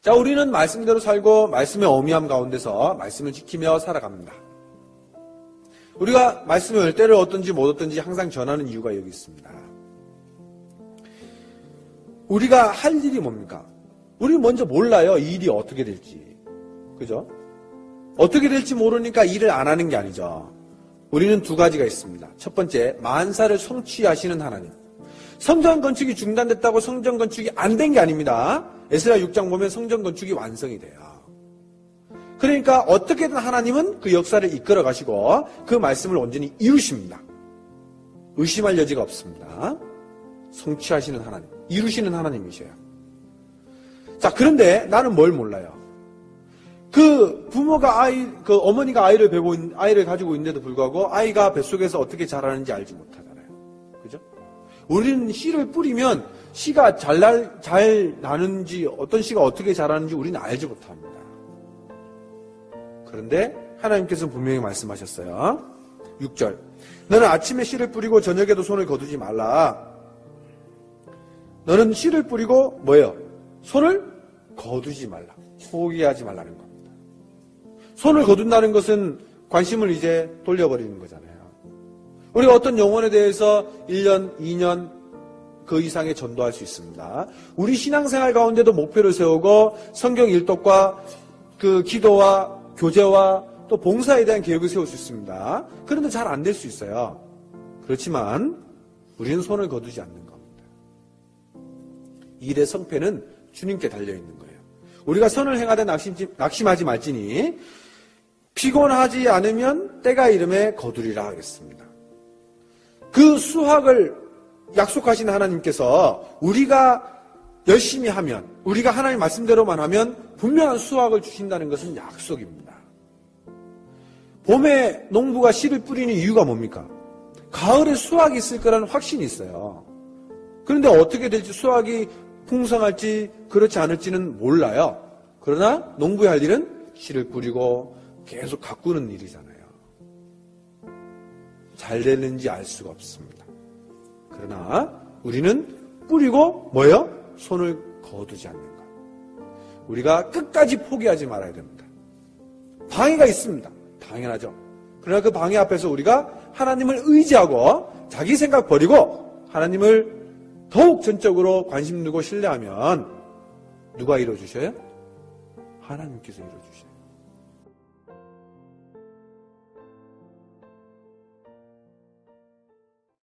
자, 우리는 말씀대로 살고 말씀의 어미함 가운데서 말씀을 지키며 살아갑니다. 우리가 말씀의 열대를 얻든지 못 얻든지 항상 전하는 이유가 여기 있습니다. 우리가 할 일이 뭡니까? 우리 먼저 몰라요. 이 일이 어떻게 될지. 그죠? 어떻게 될지 모르니까 일을 안 하는 게 아니죠. 우리는 두 가지가 있습니다. 첫 번째, 만사를 성취하시는 하나님. 성전 건축이 중단됐다고 성전 건축이 안 된 게 아닙니다. 에스라 6장 보면 성전 건축이 완성이 돼요. 그러니까 어떻게든 하나님은 그 역사를 이끌어 가시고 그 말씀을 온전히 이루십니다. 의심할 여지가 없습니다. 성취하시는 하나님, 이루시는 하나님이셔요. 자, 그런데 나는 뭘 몰라요? 그 부모가 어머니가 아이를 가지고 있는데도 불구하고 아이가 뱃속에서 어떻게 자라는지 알지 못하잖아요. 그죠? 우리는 씨를 뿌리면 씨가 잘 나는지 어떤 씨가 어떻게 자라는지 우리는 알지 못합니다. 그런데 하나님께서는 분명히 말씀하셨어요. 6절. 너는 아침에 씨를 뿌리고 저녁에도 손을 거두지 말라. 너는 씨를 뿌리고 뭐예요? 손을 거두지 말라. 포기하지 말라는 겁니다. 손을 거둔다는 것은 관심을 이제 돌려버리는 거잖아요. 우리가 어떤 영혼에 대해서 1년, 2년 그 이상의 전도할 수 있습니다. 우리 신앙생활 가운데도 목표를 세우고 성경 일독과 그 기도와 교제와 또 봉사에 대한 계획을 세울 수 있습니다. 그런데 잘 안 될 수 있어요. 그렇지만 우리는 손을 거두지 않는 겁니다. 일의 성패는 주님께 달려있는 거예요. 우리가 선을 행하되 낙심하지 말지니 피곤하지 않으면 때가 이름에 거두리라 하겠습니다. 그 수확을 약속하신 하나님께서 우리가 열심히 하면, 우리가 하나님 말씀대로만 하면 분명한 수확을 주신다는 것은 약속입니다. 봄에 농부가 씨를 뿌리는 이유가 뭡니까? 가을에 수확이 있을 거라는 확신이 있어요. 그런데 어떻게 될지, 수확이 풍성할지 그렇지 않을지는 몰라요. 그러나 농부의 할 일은 씨를 뿌리고 계속 가꾸는 일이잖아요. 잘 되는지 알 수가 없습니다. 그러나 우리는 뿌리고 뭐예요? 손을 거두지 않는 것. 우리가 끝까지 포기하지 말아야 됩니다. 방해가 있습니다. 당연하죠. 그러나 그 방해 앞에서 우리가 하나님을 의지하고 자기 생각 버리고 하나님을 더욱 전적으로 관심 두고 신뢰하면 누가 이루어주셔요? 하나님께서 이루어주셔요.